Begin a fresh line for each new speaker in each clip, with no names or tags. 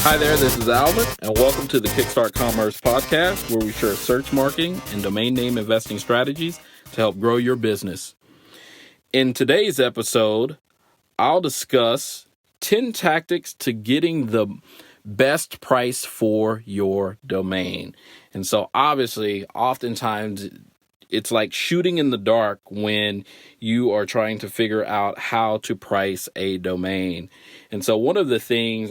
Hi there, this is Alvin, and welcome to the Kickstart Commerce podcast, where we share search marketing and domain name investing strategies to help grow your business. In today's episode, I'll discuss 10 tactics to getting the best price for your domain. And so obviously, oftentimes, it's like shooting in the dark when you are trying to figure out how to price a domain. And so one of the things,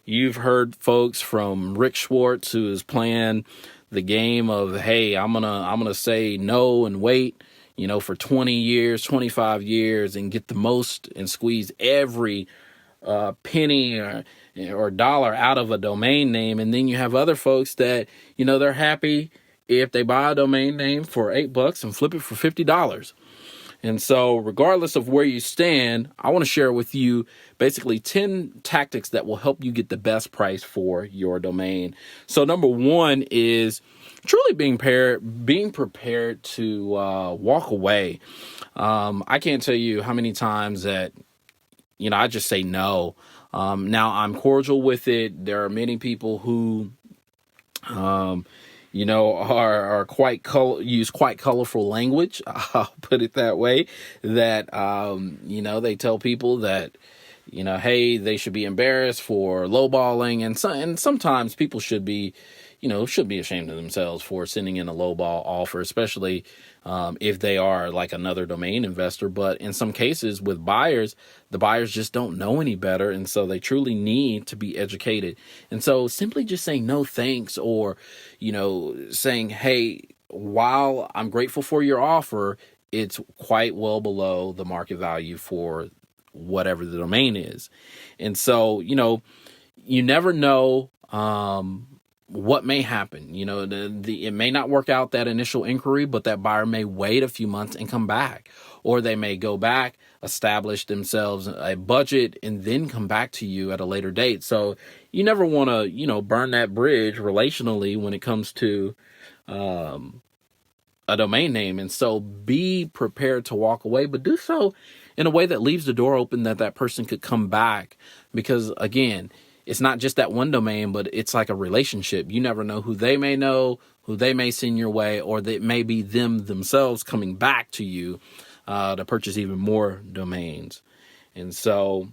you've heard folks from Rick Schwartz, who is playing the game of, hey, I'm gonna say no and wait, for 20 years, 25 years, and get the most and squeeze every penny or dollar out of a domain name. And then you have other folks that, they're happy if they buy a domain name for $8 and flip it for $50. And so regardless of where you stand, I want to share with you basically 10 tactics that will help you get the best price for your domain. So number one is truly being prepared to walk away. I can't tell you how many times that, I just say no. Now I'm cordial with it. There are many people who, are use quite colorful language. I'll put it that way. That they tell people that hey, they should be embarrassed for lowballing, and sometimes people should be ashamed of themselves for sending in a lowball offer, especially if they are like another domain investor. But in some cases with buyers, the buyers just don't know any better, and so they truly need to be educated. And so simply just saying no thanks, or saying, hey, while I'm grateful for your offer, it's quite well below the market value for whatever the domain is. And so you never know what may happen. It may not work out, that initial inquiry, but that buyer may wait a few months and come back, or they may go back, establish themselves a budget, and then come back to you at a later date. So you never want to, burn that bridge relationally when it comes to a domain name. And so be prepared to walk away, but do so in a way that leaves the door open that person could come back. Because again, it's not just that one domain, but it's like a relationship. You never know who they may know, who they may send your way, or that may be them themselves coming back to you to purchase even more domains. And so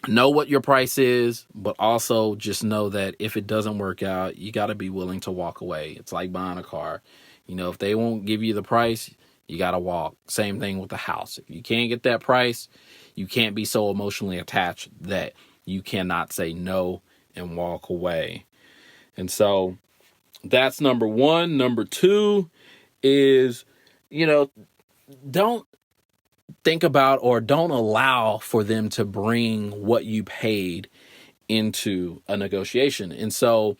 know what your price is, but also just know that if it doesn't work out, you got to be willing to walk away. It's like buying a car. If they won't give you the price, you got to walk. Same thing with the house. If you can't get that price, you can't be so emotionally attached that you cannot say no and walk away. And so that's number one. Number two is, don't think about or don't allow for them to bring what you paid into a negotiation. And so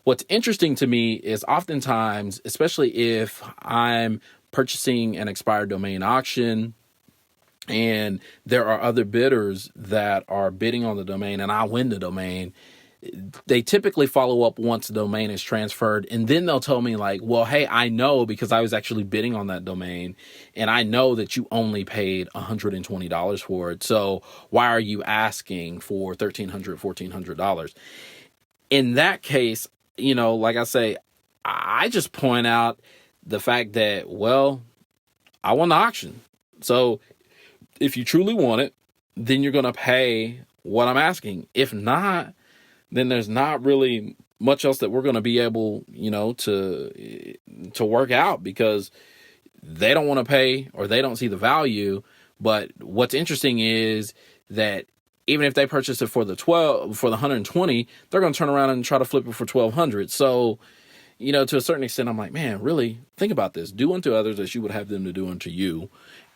what's interesting to me is oftentimes, especially if I'm purchasing an expired domain auction and there are other bidders that are bidding on the domain and I win the domain, they typically follow up once the domain is transferred, and then they'll tell me like, well, hey, I know because I was actually bidding on that domain and I know that you only paid $120 for it. So why are you asking for $1,300, $1,400? In that case, like I say, I just point out the fact that, well, I won the auction. So if you truly want it, then you're going to pay what I'm asking. If not, then there's not really much else that we're going to be able, to work out, because they don't want to pay or they don't see the value. But what's interesting is that even if they purchase it for the 120, they're going to turn around and try to flip it for $1,200. So, to a certain extent, I'm like, man, really think about this. Do unto others as you would have them to do unto you.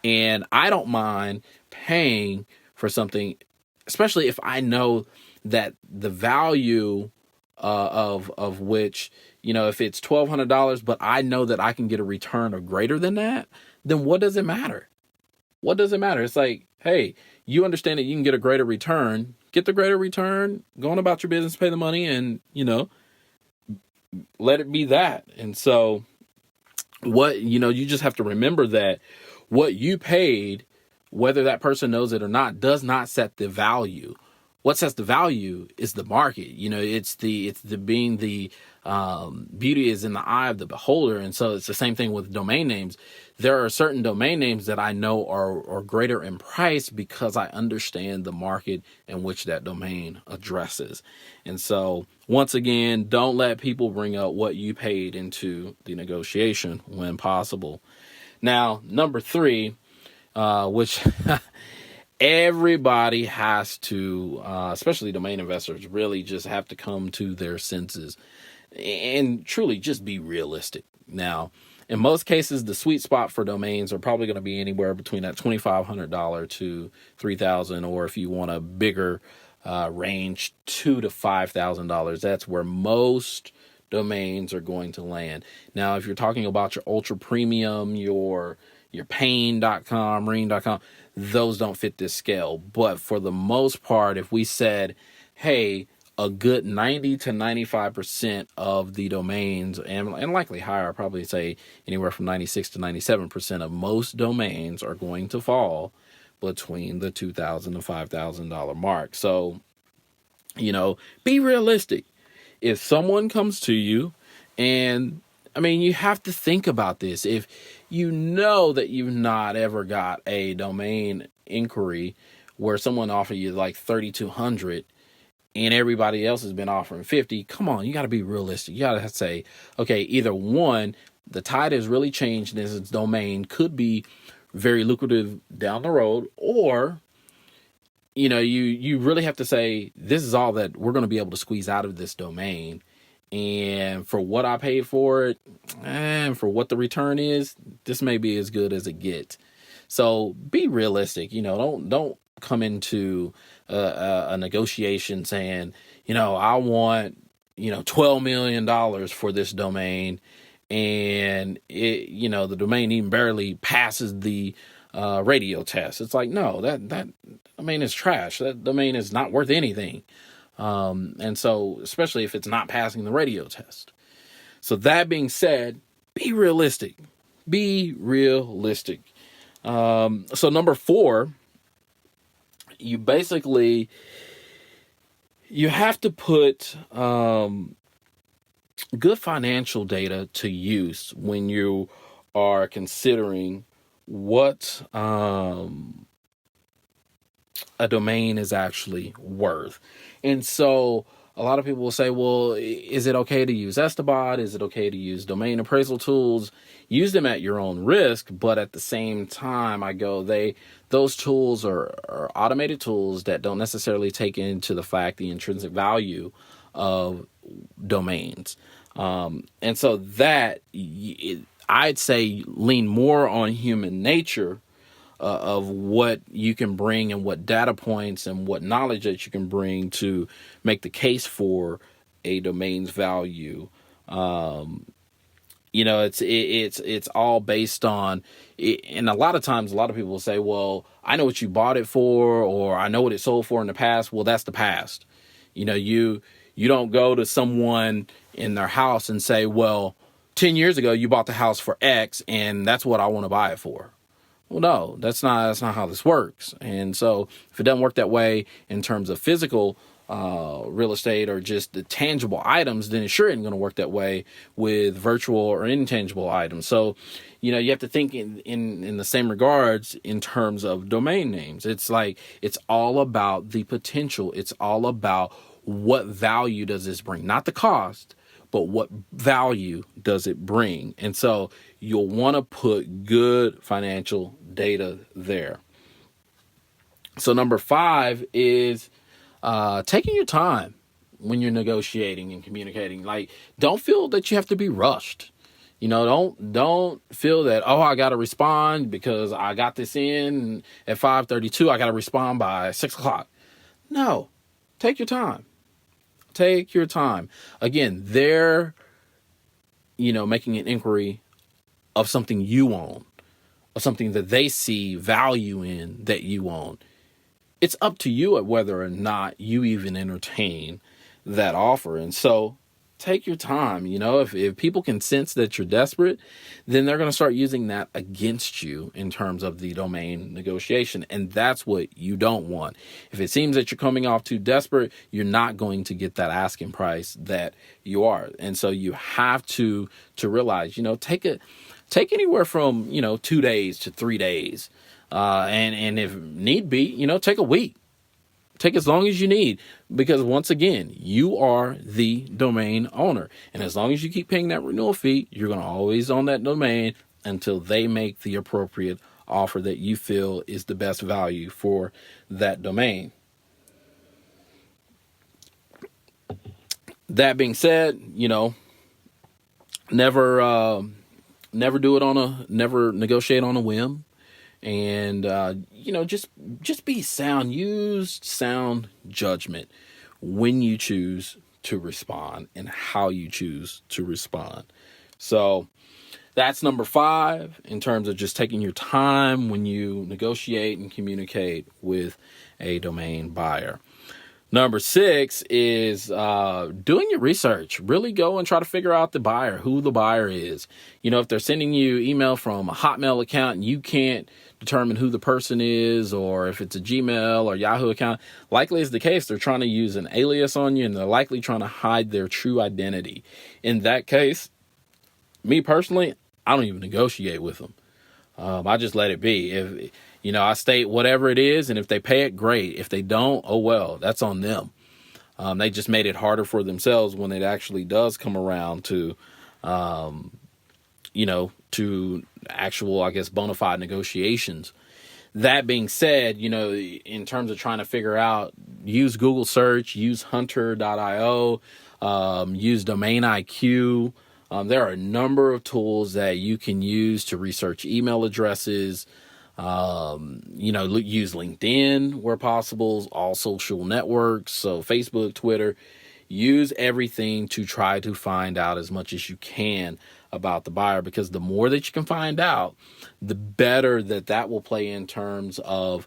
And I don't mind paying for something, especially if I know that the value of which, if it's $1,200, but I know that I can get a return of greater than that, then what does it matter? What does it matter? It's like, hey, you understand that you can get a greater return, get the greater return, go on about your business, pay the money, and, let it be that. And so you just have to remember that what you paid, whether that person knows it or not, does not set the value. what sets the value is the market. It's the being the beauty is in the eye of the beholder. And so it's the same thing with domain names. There are certain domain names that I know are greater in price because I understand the market in which that domain addresses. And so once again, don't let people bring up what you paid into the negotiation when possible. Now, number 3, which everybody has to, especially domain investors, really just have to come to their senses and truly just be realistic. Now, in most cases, the sweet spot for domains are probably going to be anywhere between that $2,500 to $3,000, or if you want a bigger range, $2,000 to $5,000. That's where most domains are going to land. Now, if you're talking about your ultra premium, your pain.com, ring.com, those don't fit this scale. But for the most part, if we said, hey, a good 90 to 95% of the domains, and likely higher, I'd probably say anywhere from 96 to 97% of most domains are going to fall between the $2,000 to $5,000 mark. So, be realistic. If someone comes to you, and you have to think about this. If you know that you've not ever got a domain inquiry where someone offered you like 3,200 and everybody else has been offering 50, come on, you got to be realistic. You got to say, okay, either one, the tide has really changed and this domain could be very lucrative down the road, or you really have to say, this is all that we're going to be able to squeeze out of this domain. And for what I paid for it, and for what the return is, this may be as good as it gets. So be realistic. Don't come into a negotiation saying, I want, $12 million for this domain, and it, the domain even barely passes the radio test. It's like, no, that domain is trash. That domain is not worth anything. And so, especially if it's not passing the radio test. So that being said, be realistic. Be realistic. So number 4, you have to put good financial data to use when you are considering what a domain is actually worth. And so a lot of people will say, well, is it okay to use Estabot? Is it okay to use domain appraisal tools? Use them at your own risk, but at the same time, those tools are automated tools that don't necessarily take into the fact the intrinsic value of domains. And so I'd say lean more on human nature of what you can bring and what data points and what knowledge that you can bring to make the case for a domain's value. It's all based on it, and a lot of times, a lot of people will say, well, I know what you bought it for, or I know what it sold for in the past. Well, that's the past. You don't go to someone in their house and say, well, 10 years ago, you bought the house for X and that's what I want to buy it for. Well, no, that's not how this works. And so if it doesn't work that way in terms of physical real estate or just the tangible items, then it sure isn't going to work that way with virtual or intangible items. So, you have to think in the same regards in terms of domain names. It's like, it's all about the potential. It's all about what value does this bring, not the cost, but what value does it bring? And so you'll want to put good financial data there. So number 5 is taking your time when you're negotiating and communicating. Like, don't feel that you have to be rushed. Don't feel that, oh, I got to respond because I got this in at 5:32. I got to respond by 6:00. No, take your time. Take your time. Again, they're, making an inquiry of something you own, of something that they see value in that you own. It's up to you at whether or not you even entertain that offer. And so take your time. If people can sense that you're desperate, then they're going to start using that against you in terms of the domain negotiation. And that's what you don't want. If it seems that you're coming off too desperate, you're not going to get that asking price that you are. And so you have to realize, take anywhere from, 2 days to 3 days. And if need be, take a week. Take as long as you need, because once again, you are the domain owner. And as long as you keep paying that renewal fee, you're going to always own that domain until they make the appropriate offer that you feel is the best value for that domain. That being said, never negotiate on a whim. And, just be sound. Use sound judgment when you choose to respond and how you choose to respond. So that's number 5 in terms of just taking your time when you negotiate and communicate with a domain buyer. Number 6 is doing your research. Really go and try to figure out the buyer, who the buyer is. If they're sending you email from a Hotmail account and you can't determine who the person is, or if it's a Gmail or Yahoo account, likely is the case, they're trying to use an alias on you, and they're likely trying to hide their true identity. In that case, me personally, I don't even negotiate with them. I just let it be. If I state whatever it is, and if they pay it, great. If they don't, oh well, that's on them. They just made it harder for themselves when it actually does come around to, to actual, I guess, bona fide negotiations. That being said, in terms of trying to figure out, use Google search, use hunter.io, use Domain IQ. There are a number of tools that you can use to research email addresses. Use LinkedIn where possible, all social networks. So Facebook, Twitter, use everything to try to find out as much as you can about the buyer, because the more that you can find out, the better that will play in terms of,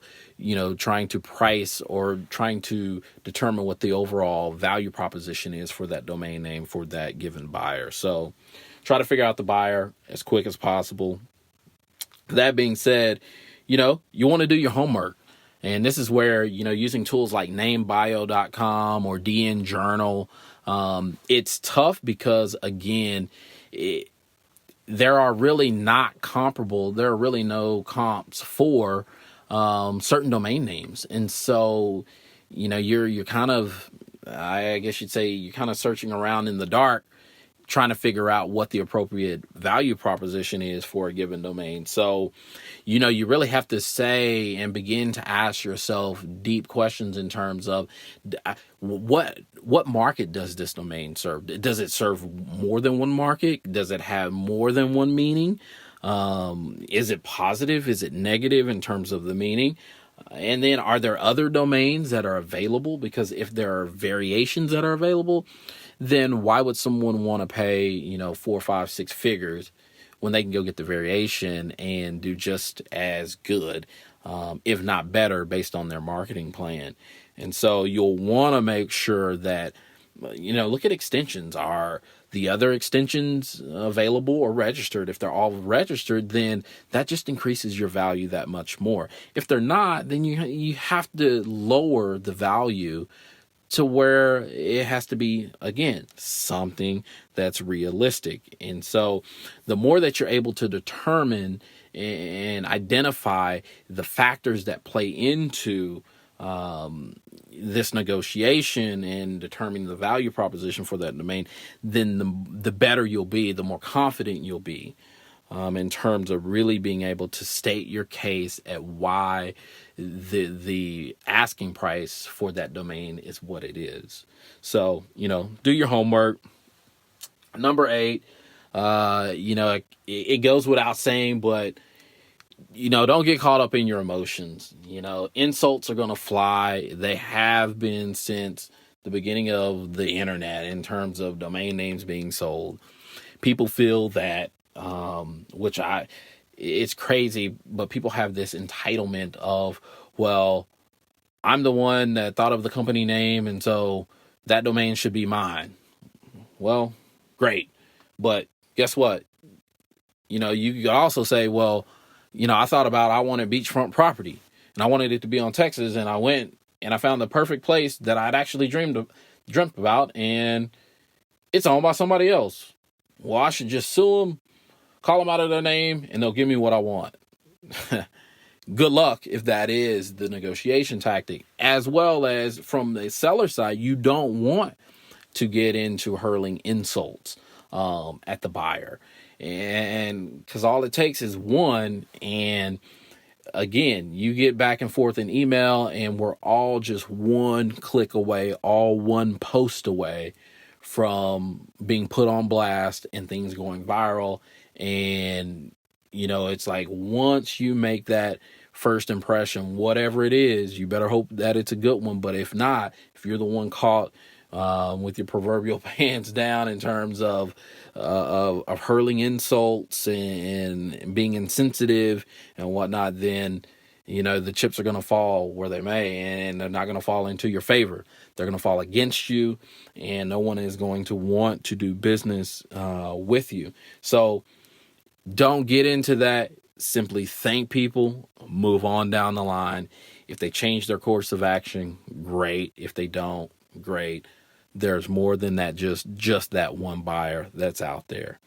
trying to price or trying to determine what the overall value proposition is for that domain name for that given buyer. So try to figure out the buyer as quick as possible. That being said, you want to do your homework. And this is where, using tools like namebio.com or DN Journal, it's tough because, again, there are really not comparable. There are really no comps for certain domain names. And so, you're kind of, I guess you'd say, you're kind of searching around in the dark, trying to figure out what the appropriate value proposition is for a given domain. So, you really have to say and begin to ask yourself deep questions in terms of what market does this domain serve? Does it serve more than one market? Does it have more than one meaning? Is it positive? Is it negative in terms of the meaning? And then are there other domains that are available? Because if there are variations that are available, then why would someone want to pay, 4, 5, 6 figures when they can go get the variation and do just as good, if not better, based on their marketing plan? And so you'll want to make sure that, look at extensions. Are the other extensions available or registered? If they're all registered, then that just increases your value that much more. If they're not, then you have to lower the value to where it has to be, again, something that's realistic. And so the more that you're able to determine and identify the factors that play into this negotiation and determining the value proposition for that domain, then the better you'll be, the more confident you'll be in terms of really being able to state your case at why the asking price for that domain is what it is. So, do your homework. Number 8, it goes without saying, but, don't get caught up in your emotions. Insults are going to fly. They have been since the beginning of the internet in terms of domain names being sold. People feel that, it's crazy, but people have this entitlement of, well, I'm the one that thought of the company name, and so that domain should be mine. Well, great. But guess what? You could also say, well, I thought about, I wanted beachfront property and I wanted it to be on Texas, and I went and I found the perfect place that I'd actually dreamt about, and it's owned by somebody else. Well, I should just sue them, call them out of their name, and they'll give me what I want. Good luck if that is the negotiation tactic. As well as from the seller side, you don't want to get into hurling insults at the buyer. And because all it takes is one, and again, you get back and forth in email, and we're all just one click away, all one post away from being put on blast and things going viral. And it's like, once you make that first impression, whatever it is, you better hope that it's a good one. But if not, if you're the one caught with your proverbial pants down in terms of hurling insults and being insensitive and whatnot, then the chips are going to fall where they may, and they're not going to fall into your favor. They're going to fall against you, and no one is going to want to do business with you. So don't get into that. Simply thank people, move on down the line. If they change their course of action, great. If they don't, great. There's more than that, just that one buyer that's out there.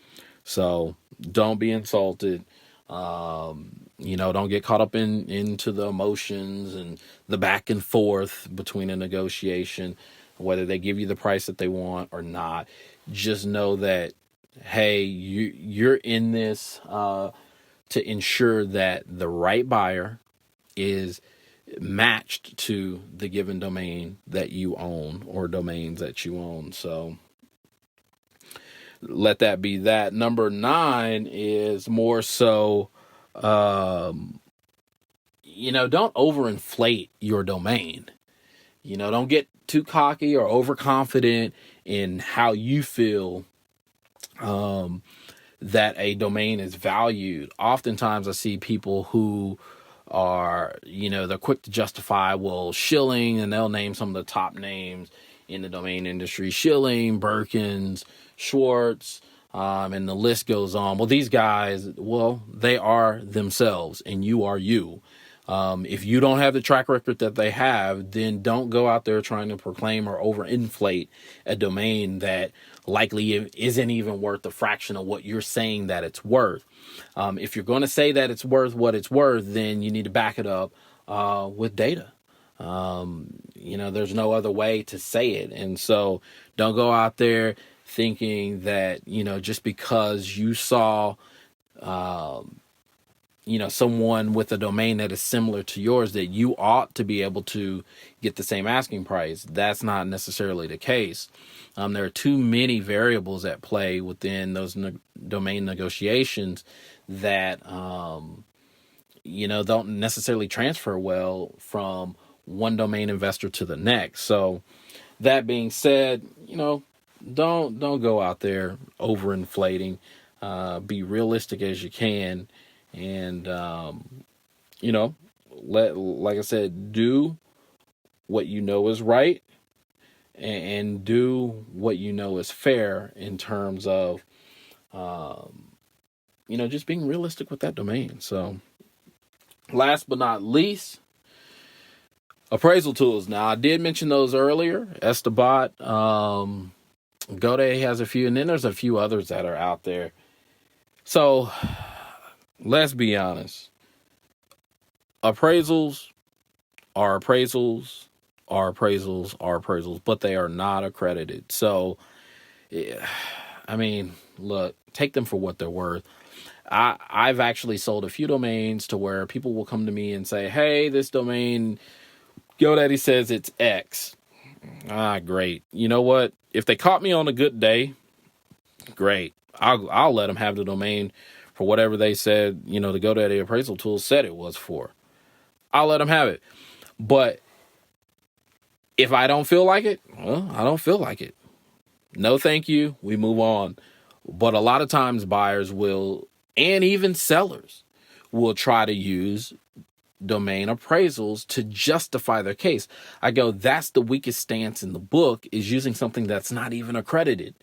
So don't be insulted. Don't get caught up into the emotions and the back and forth between a negotiation, whether they give you the price that they want or not. Just know that, hey, you're in this to ensure that the right buyer is matched to the given domain that you own or domains that you own. So let that be that. Number 9 is more so, don't overinflate your domain. Don't get too cocky or overconfident in how you feel that a domain is valued. Oftentimes I see people who are, they're quick to justify, well, Shilling, and they'll name some of the top names in the domain industry: Shilling, Birkins, Schwartz, and the list goes on. Well, these guys, they are themselves, and you are you. If you don't have the track record that they have, then don't go out there trying to proclaim or overinflate a domain that likely isn't even worth a fraction of what you're saying that it's worth. If you're going to say that it's worth what it's worth, then you need to back it up with data. There's no other way to say it. And so don't go out there thinking that, just because you saw, someone with a domain that is similar to yours, that you ought to be able to get the same asking price. That's not necessarily the case. There are too many variables at play within those domain negotiations that, don't necessarily transfer well from one domain investor to the next. So that being said, don't go out there overinflating. Be realistic as you can. And, like I said, do what you know is right, and do what you know is fair in terms of, just being realistic with that domain. So last but not least, appraisal tools. Now, I did mention those earlier. Estabot, GoDaddy has a few, and then there's a few others that are out there. So let's be honest. Appraisals are appraisals, but they are not accredited. So, look, take them for what they're worth. I've actually sold a few domains to where people will come to me and say, hey, this domain, GoDaddy says it's X. Great. You know what? If they caught me on a good day, great. I'll let them have the domain for whatever they said, the GoDaddy appraisal tool said it was for. I'll let them have it. But if I don't feel like it, well, I don't feel like it. No, thank you. We move on. But a lot of times buyers will, and even sellers will, try to use domain appraisals to justify their case. I go, that's the weakest stance in the book, is using something that's not even accredited.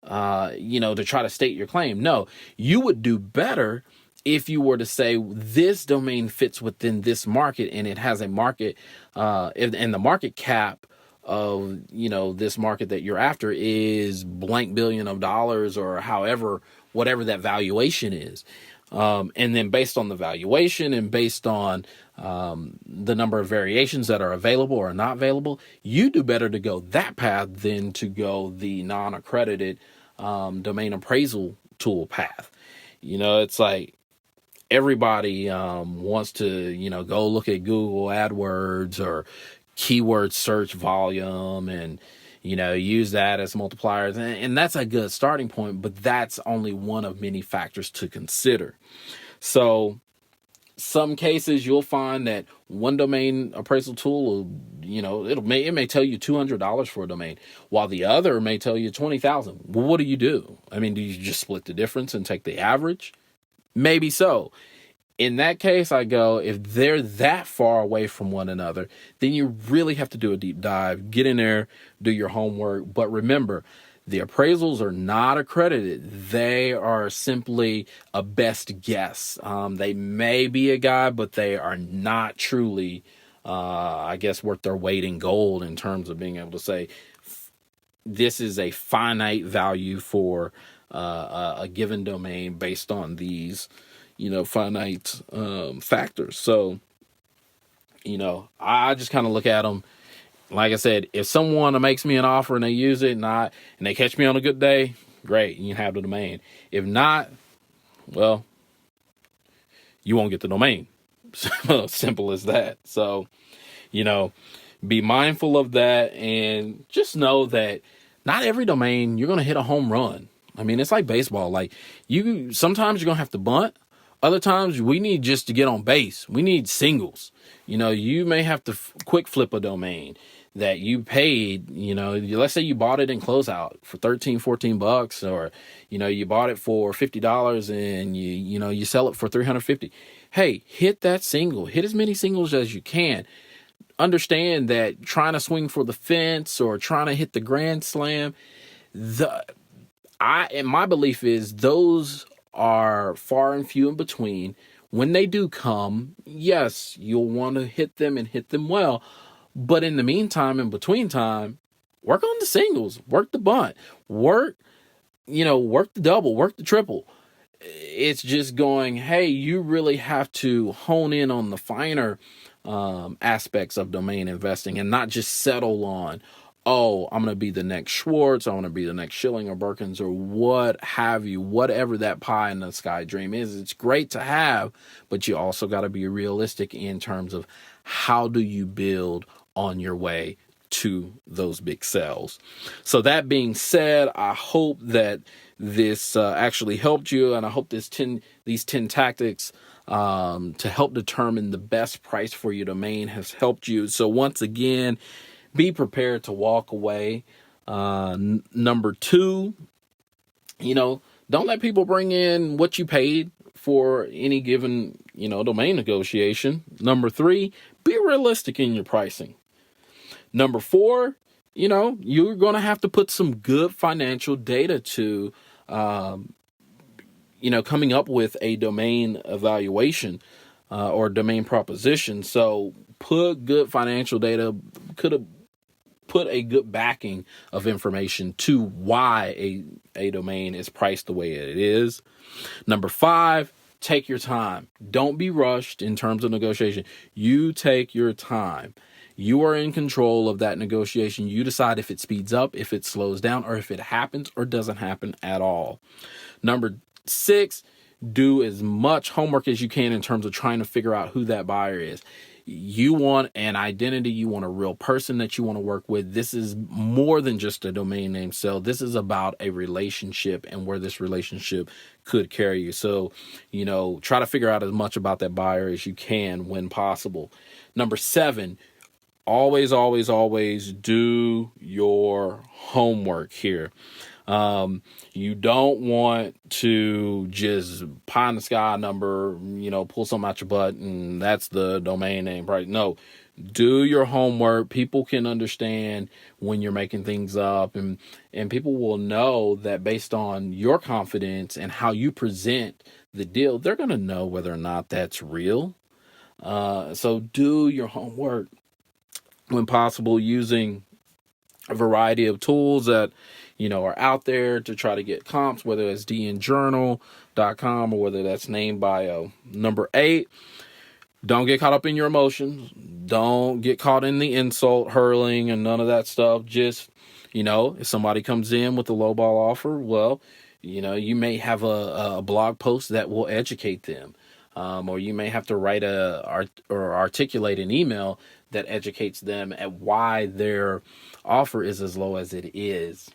to try to state your claim. No, you would do better if you were to say this domain fits within this market and it has a market, and the market cap of, this market that you're after is blank billion of dollars, or whatever that valuation is. And then based on the valuation and based on the number of variations that are available or not available, you do better to go that path than to go the non-accredited domain appraisal tool path. It's like everybody wants to, go look at Google AdWords or keyword search volume and, use that as multipliers. And that's a good starting point, but that's only one of many factors to consider. So some cases you'll find that one domain appraisal tool will, it may tell you $200 for a domain, while the other may tell you $20,000. Well, what do you do? I mean, do you just split the difference and take the average? Maybe so. In that case, I go, if they're that far away from one another, then you really have to do a deep dive, get in there, do your homework. But remember, the appraisals are not accredited. They are simply a best guess. They may be a guide, but they are not truly, worth their weight in gold in terms of being able to say, this is a finite value for a given domain based on these finite factors. So, I just kind of look at them. Like I said, if someone makes me an offer and they use it and they catch me on a good day, great, you can have the domain. If not, well, you won't get the domain. Simple as that. So, be mindful of that and just know that not every domain you're going to hit a home run. I mean, it's like baseball. Like sometimes you're going to have to bunt. Other times we need just to get on base. We need singles. You may have to quick flip a domain that you paid, let's say you bought it in closeout for $13-14, or, you bought it for $50 and you sell it for $350. Hey, hit that single, hit as many singles as you can. Understand that trying to swing for the fence or trying to hit the grand slam, my belief is those are far and few in between. When they do come, yes, you'll want to hit them and hit them well. But in the meantime, in between time, work on the singles, work the bunt, work the double, work the triple. It's just going, hey, you really have to hone in on the finer aspects of domain investing and not just settle on, oh, I'm going to be the next Schwartz, I want to be the next Schilling or Birkins or what have you, whatever that pie in the sky dream is. It's great to have, but you also got to be realistic in terms of how do you build on your way to those big sales. So that being said, I hope that this actually helped you, and I hope these 10 tactics to help determine the best price for your domain has helped you. So once again, be prepared to walk away. Number 2, don't let people bring in what you paid for any given, domain negotiation. Number 3, be realistic in your pricing. Number 4, you're going to have to put some good financial data to, coming up with a domain evaluation or domain proposition. So put good financial data, put a good backing of information to why a domain is priced the way it is. Number 5, take your time. Don't be rushed in terms of negotiation. You take your time. You are in control of that negotiation. You decide if it speeds up, if it slows down, or if it happens or doesn't happen at all. Number 6, do as much homework as you can in terms of trying to figure out who that buyer is. You want an identity. You want a real person that you want to work with. This is more than just a domain name sale. This is about a relationship and where this relationship could carry you. So, try to figure out as much about that buyer as you can when possible. Number 7, always, always, always do your homework here. You don't want to just pie in the sky number, pull something out your butt and that's the domain name, right? No, do your homework. People can understand when you're making things up, and people will know that based on your confidence and how you present the deal, they're going to know whether or not that's real. So do your homework when possible, using a variety of tools that are out there to try to get comps, whether it's dnjournal.com or whether that's named by number 8. Don't get caught up in your emotions. Don't get caught in the insult hurling and none of that stuff. Just, if somebody comes in with a lowball offer, well, you may have a blog post that will educate them. Or you may have to write or articulate an email that educates them at why their offer is as low as it is.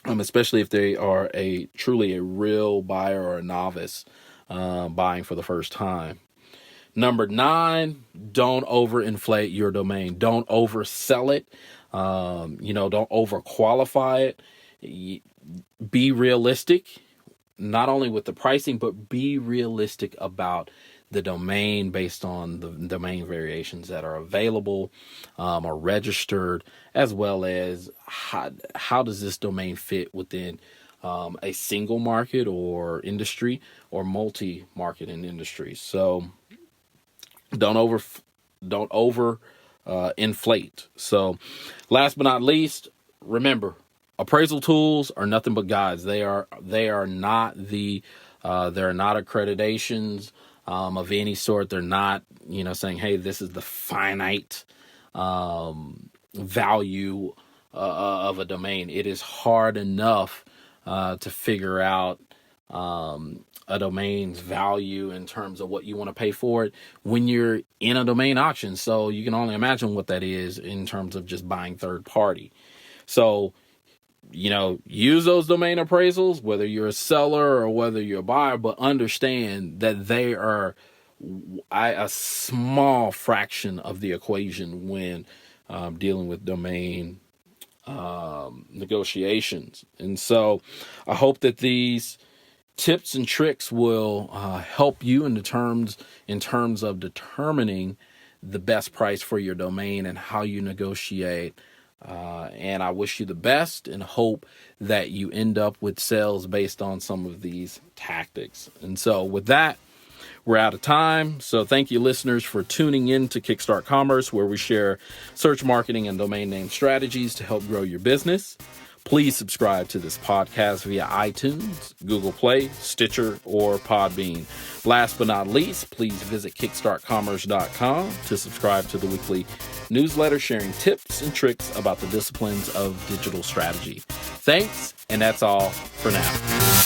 Especially if they are truly a real buyer or a novice buying for the first time. Number 9, don't overinflate your domain. Don't oversell it. Don't overqualify it. Be realistic, not only with the pricing, but be realistic about the domain based on the domain variations that are available or registered, as well as how does this domain fit within a single market or industry or multi-market and industry. So don't over inflate. So last but not least, remember, appraisal tools are nothing but guides. They are not they're not accreditations of any sort. They're not, saying, hey, this is the finite value of a domain. It is hard enough to figure out a domain's value in terms of what you want to pay for it when you're in a domain auction. So you can only imagine what that is in terms of just buying third party. So, use those domain appraisals, whether you're a seller or whether you're a buyer, but understand that they are a small fraction of the equation when dealing with domain negotiations. And so I hope that these tips and tricks will help you in terms of determining the best price for your domain and how you negotiate. And I wish you the best and hope that you end up with sales based on some of these tactics. And so with that, we're out of time. So thank you, listeners, for tuning in to Kickstart Commerce, where we share search marketing and domain name strategies to help grow your business. Please subscribe to this podcast via iTunes, Google Play, Stitcher, or Podbean. Last but not least, please visit kickstartcommerce.com to subscribe to the weekly newsletter sharing tips and tricks about the disciplines of digital strategy. Thanks, and that's all for now.